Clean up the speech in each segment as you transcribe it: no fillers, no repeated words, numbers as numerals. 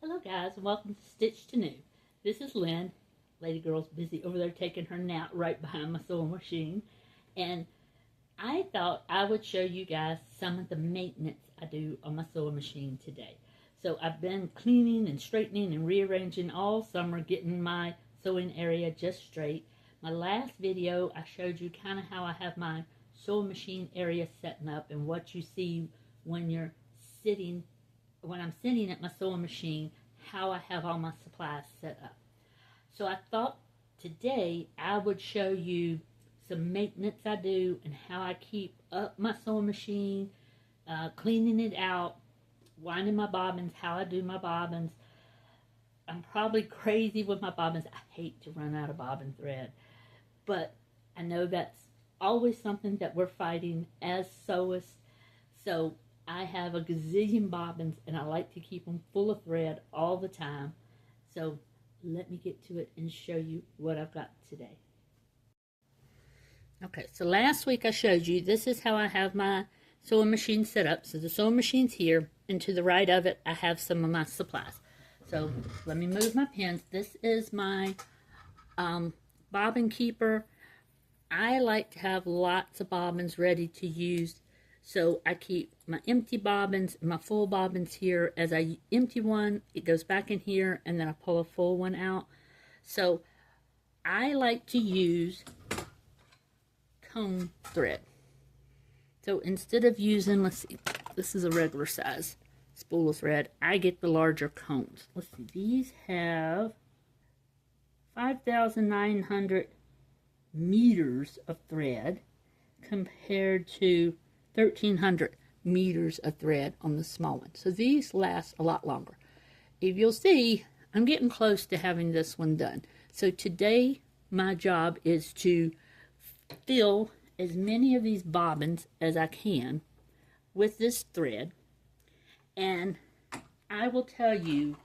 Hello guys, and welcome to Stitch to New. This is Lynn. Lady girl's busy over there taking her nap right behind my sewing machine. And I thought I would show you guys some of the maintenance I do on my sewing machine today. So I've been cleaning and straightening and rearranging all summer, getting my sewing area just straight. My last video I showed you kind of how I have my sewing machine area setting up and what you see when you're sitting when I'm sitting at my sewing machine, how I have all my supplies set up. So I thought today I would show you some maintenance I do and how I keep up my sewing machine, cleaning it out, winding my bobbins, how I do my bobbins. I'm probably crazy with my bobbins. I hate to run out of bobbin thread, but I know that's always something that we're fighting as sewists. So I have a gazillion bobbins and I like to keep them full of thread all the time. So let me get to it and show you what I've got today. Okay, so last week I showed you this is how I have my sewing machine set up. So the sewing machine's here, and to the right of it I have some of my supplies. So let me move my pins. This is my bobbin keeper. I like to have lots of bobbins ready to use. So I keep my empty bobbins and my full bobbins here. As I empty one, it goes back in here, and then I pull a full one out. So I like to use cone thread. So instead of using, let's see, this is a regular size spool of thread, I get the larger cones. Let's see, these have 5,900 meters of thread compared to 1,300 meters of thread on the small one. So these last a lot longer. If you'll see, I'm getting close to having this one done. So today my job is to fill as many of these bobbins as I can with this thread. And I will tell you,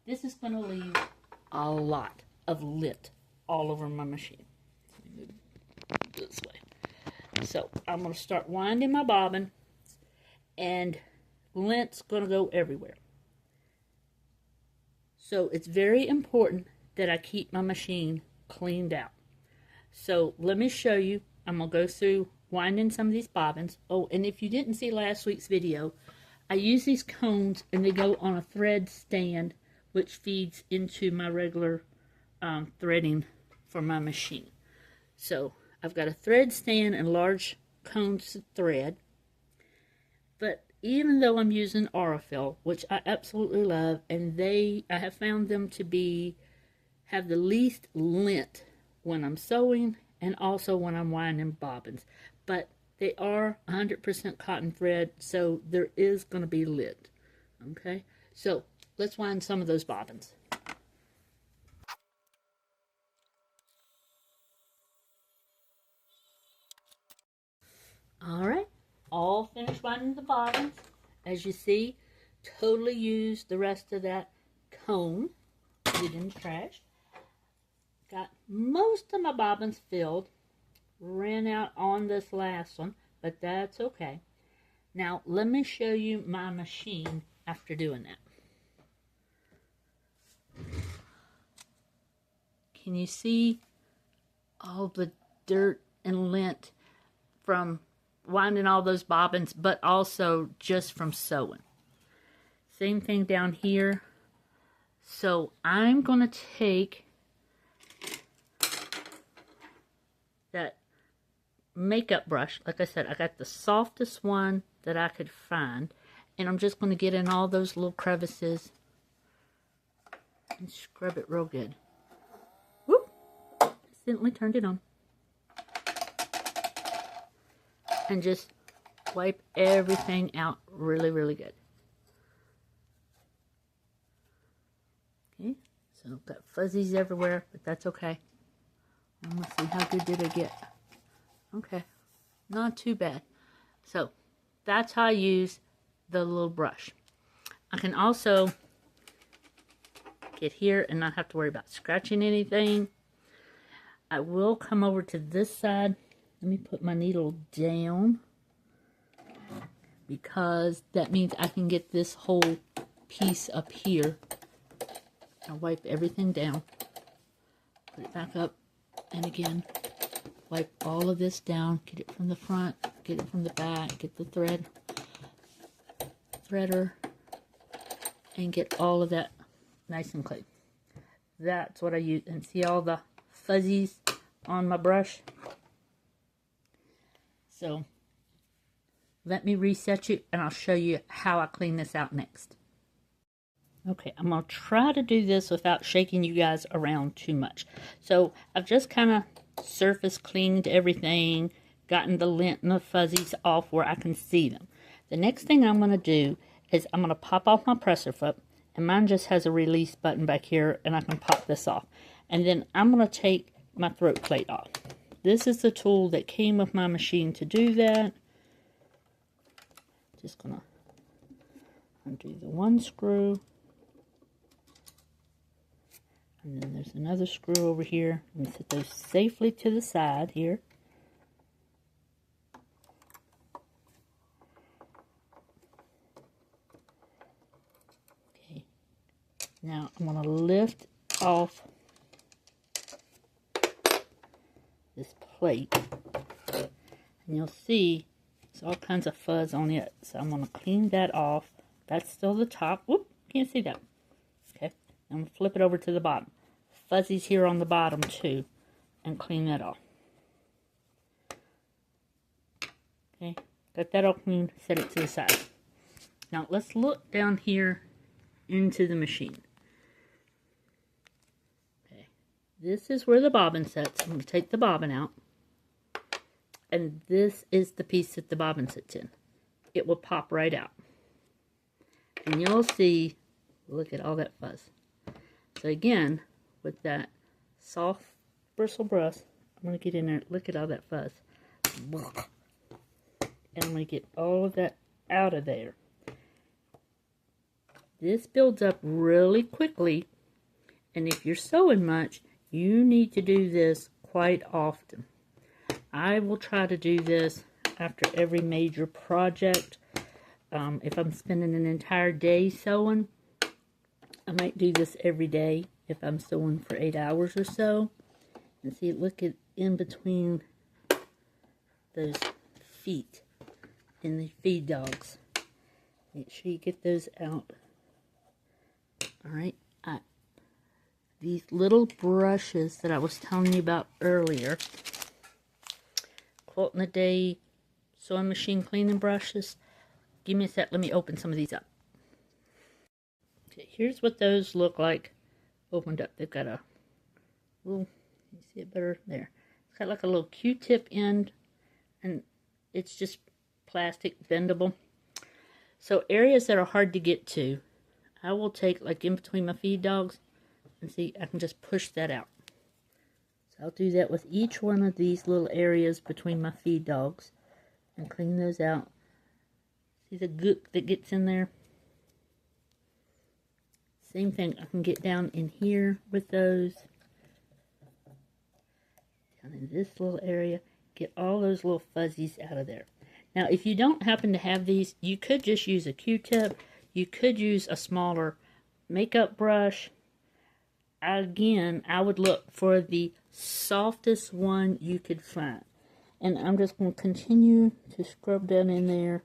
this is going to leave a lot of lint all over my machine. Let me move this way. So I'm going to start winding my bobbin, and lint's going to go everywhere. So it's very important that I keep my machine cleaned out. So let me show you. I'm going to go through winding some of these bobbins. Oh, and if you didn't see last week's video, I use these cones and they go on a thread stand which feeds into my regular threading for my machine. So I've got a thread stand and large cones of thread. But even though I'm using Aurifil, which I absolutely love, and I have found them to have the least lint when I'm sewing and also when I'm winding bobbins. But they are 100% cotton thread, so there is going to be lint. Okay, so let's wind some of those bobbins. Alright, all finished winding the bobbins. As you see, totally used the rest of that cone. Put it in the trash. Got most of my bobbins filled. Ran out on this last one, but that's okay. Now, let me show you my machine after doing that. Can you see all the dirt and lint from winding all those bobbins, but also just from sewing? Same thing down here. So I'm going to take that makeup brush. Like I said, I got the softest one that I could find, and I'm just going to get in all those little crevices and scrub it real good. Whoop! Accidentally turned it on. And just wipe everything out really, really good. Okay, so I've got fuzzies everywhere, but that's okay. Let's see, how good did I get? Okay, not too bad. So that's how I use the little brush. I can also get here and not have to worry about scratching anything. I will come over to this side. Let me put my needle down, because that means I can get this whole piece up here I wipe everything down. Put it back up. And again, wipe all of this down. Get it from the front. Get it from the back. Get the threader. And get all of that nice and clean. That's what I use. And see all the fuzzies on my brush? So, let me reset you and I'll show you how I clean this out next. Okay, I'm going to try to do this without shaking you guys around too much. So, I've just kind of surface cleaned everything, gotten the lint and the fuzzies off where I can see them. The next thing I'm going to do is I'm going to pop off my presser foot, and mine just has a release button back here, and I can pop this off. And then I'm going to take my throat plate off. This is the tool that came with my machine to do that. Just going to undo the one screw. And then there's another screw over here. I'm going to set those safely to the side here. Okay. Now I'm going to lift off this plate. And you'll see there's all kinds of fuzz on it. So I'm going to clean that off. That's still the top. Whoop, can't see that. Okay. I'm going to flip it over to the bottom. Fuzzies here on the bottom too, and clean that off. Okay, got that all clean, set it to the side. Now let's look down here into the machine. Okay, this is where the bobbin sits. I'm going to take the bobbin out, and this is the piece that the bobbin sits in. It will pop right out, and you'll see, look at all that fuzz. So again, with that soft bristle brush, I'm going to get in there, look at all that fuzz. And I'm going to get all of that out of there. This builds up really quickly, and if you're sewing much, you need to do this quite often. I will try to do this after every major project. If I'm spending an entire day sewing, I might do this every day. If I'm sewing for 8 hours or so. And see, look at in between those feet in the feed dogs. Make sure you get those out. Alright, these little brushes that I was telling you about earlier, Quilt in a Day sewing machine cleaning brushes. Give me a sec, let me open some of these up. Okay, here's what those look like opened up. They've got a little, you see it better there. It's got like a little Q-tip end, and it's just plastic, bendable. So areas that are hard to get to, I will take like in between my feed dogs, and see, I can just push that out. So I'll do that with each one of these little areas between my feed dogs, and clean those out. See the gook that gets in there? Same thing, I can get down in here with those. Down in this little area. Get all those little fuzzies out of there. Now, if you don't happen to have these, you could just use a Q-tip. You could use a smaller makeup brush. Again, I would look for the softest one you could find. And I'm just going to continue to scrub down in there.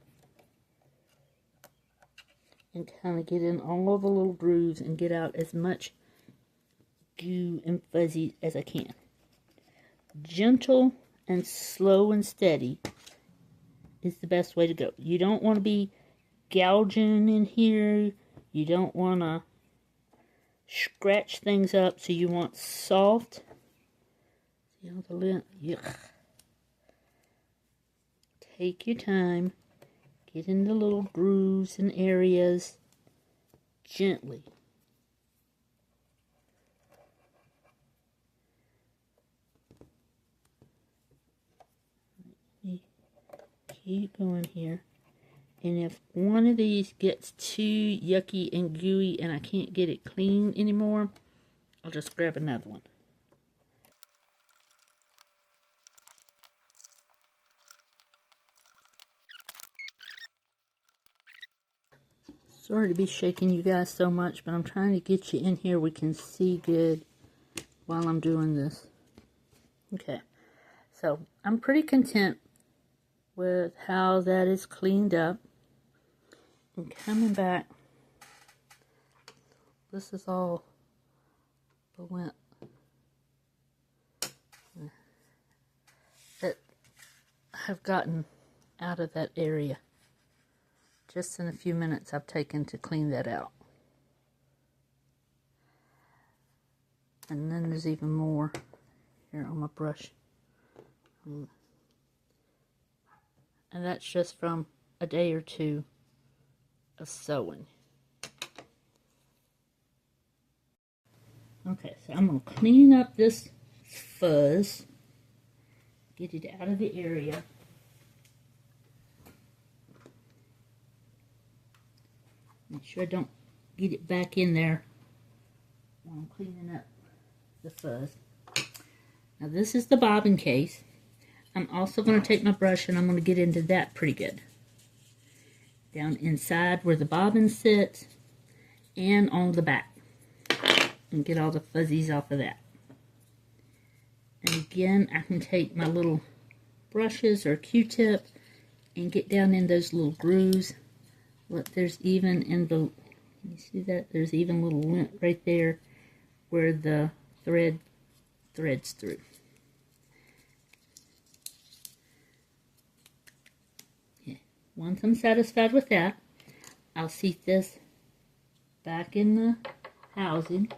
And kind of get in all of the little grooves and get out as much goo and fuzzy as I can. Gentle and slow and steady is the best way to go. You don't want to be gouging in here. You don't want to scratch things up. So you want soft. See all the lint? Yuck. Take your time. Get in the little grooves and areas gently. Keep going here. And if one of these gets too yucky and gooey and I can't get it clean anymore, I'll just grab another one. Sorry to be shaking you guys so much, but I'm trying to get you in here we can see good while I'm doing this. Okay, so I'm pretty content with how that is cleaned up. And coming back, this is all the lint that I've gotten out of that area. Just in a few minutes I've taken to clean that out. And then there's even more here on my brush. And that's just from a day or two of sewing. Okay, so I'm going to clean up this fuzz, get it out of the area. Make sure I don't get it back in there while I'm cleaning up the fuzz. Now this is the bobbin case. I'm also going to take my brush and I'm going to get into that pretty good. Down inside where the bobbin sits and on the back. And get all the fuzzies off of that. And again, I can take my little brushes or Q-tip and get down in those little grooves. Look, there's even in the, you see that? There's even little lint right there where the thread threads through. Yeah. Once I'm satisfied with that, I'll seat this back in the housing.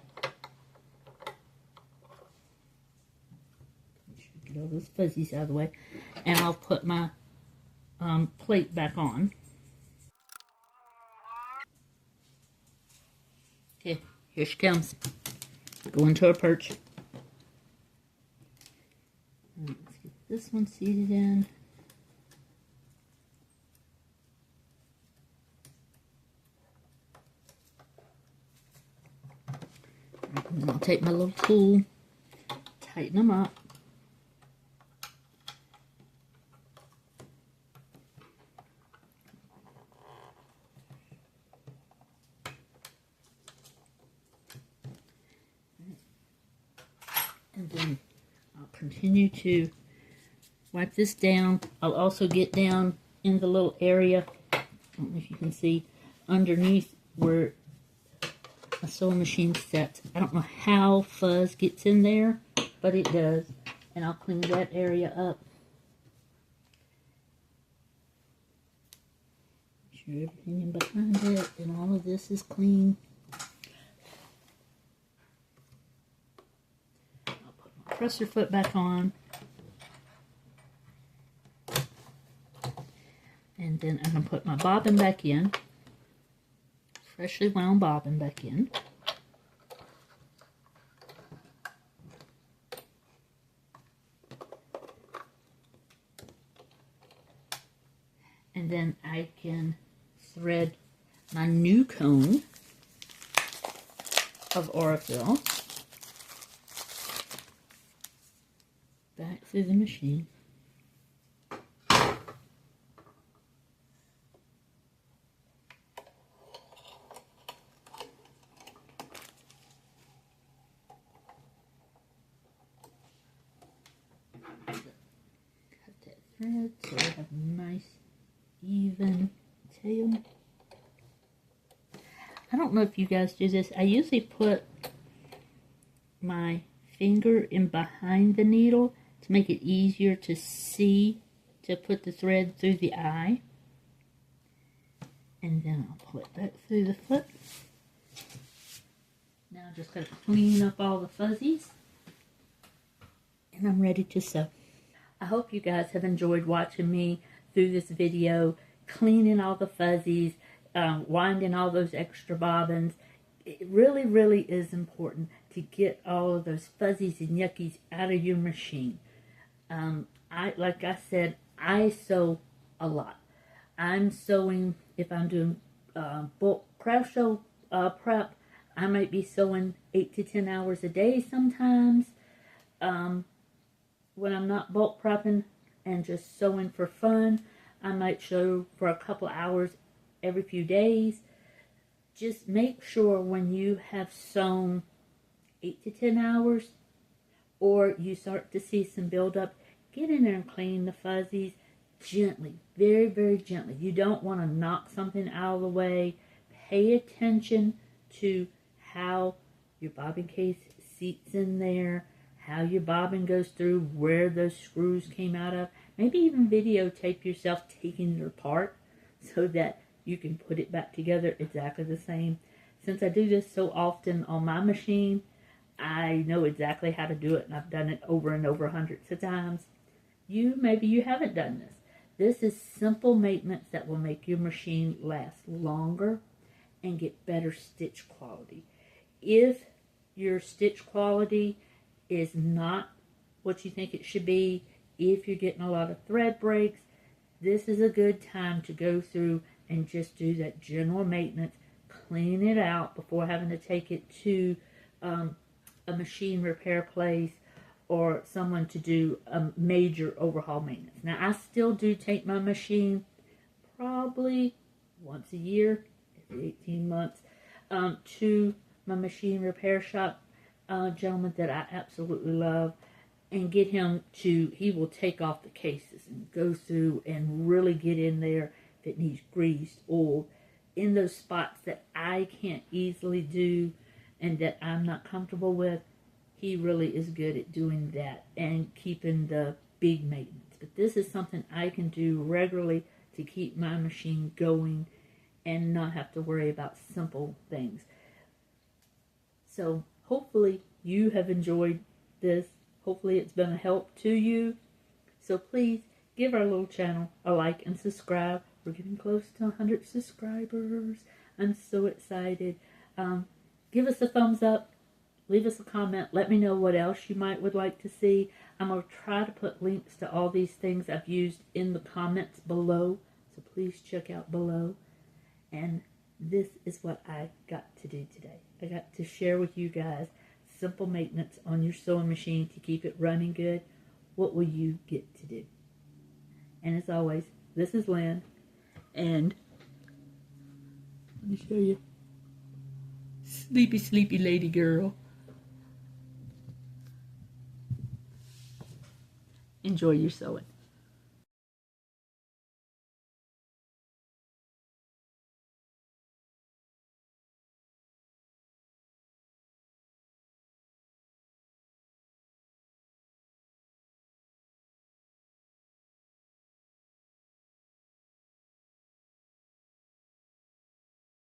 Get all those fuzzies out of the way. And I'll put my plate back on. Okay, here she comes. Going to her perch. Let's get this one seated in. And then I'll take my little tool, tighten them up. And then I'll continue to wipe this down. I'll also get down in the little area, I don't know if you can see, underneath where a sewing machine sets. I don't know how fuzz gets in there, but it does. And I'll clean that area up. Make sure everything in behind it and all of this is clean. Presser foot back on, and then I'm going to put my bobbin back in, freshly wound bobbin back in, and then I can thread my new cone of Aurifil back through the machine. Cut that thread so I have a nice even tail. I don't know if you guys do this. I usually put my finger in behind the needle to make it easier to see, to put the thread through the eye. And then I'll pull it back through the foot. Now I'm just going to clean up all the fuzzies. And I'm ready to sew. I hope you guys have enjoyed watching me through this video, cleaning all the fuzzies, winding all those extra bobbins. It really, really is important to get all of those fuzzies and yuckies out of your machine. Like I said, I sew a lot. I'm sewing, if I'm doing bulk craft show prep, I might be sewing 8 to 10 hours a day sometimes. When I'm not bulk prepping and just sewing for fun, I might sew for a couple hours every few days. just make sure when you have sewn 8 to 10 hours, or you start to see some buildup, get in there and clean the fuzzies gently, very, very gently. You don't want to knock something out of the way. Pay attention to how your bobbin case seats in there, how your bobbin goes through, where those screws came out of. Maybe even videotape yourself taking it apart so that you can put it back together exactly the same. Since I do this so often on my machine, I know exactly how to do it, and I've done it over and over hundreds of times. Maybe you haven't done this. This is simple maintenance that will make your machine last longer and get better stitch quality. If your stitch quality is not what you think it should be, if you're getting a lot of thread breaks, this is a good time to go through and just do that general maintenance, clean it out before having to take it to a machine repair place or someone to do a major overhaul maintenance. Now, I still do take my machine probably once a year, every 18 months, to my machine repair shop gentleman that I absolutely love, and get him to, he will take off the cases and go through and really get in there if it needs greased, oiled, in those spots that I can't easily do and that I'm not comfortable with. He really is good at doing that and keeping the big maintenance. But this is something I can do regularly to keep my machine going and not have to worry about simple things. So hopefully you have enjoyed this. Hopefully it's been a help to you. So please give our little channel a like and subscribe. We're getting close to 100 subscribers. I'm so excited. Give us a thumbs up. Leave us a comment. Let me know what else you would like to see. I'm going to try to put links to all these things I've used in the comments below. So please check out below. And this is what I got to do today. I got to share with you guys simple maintenance on your sewing machine to keep it running good. What will you get to do? And as always, this is Lynn. And let me show you. Sleepy, sleepy lady girl. Enjoy your sewing.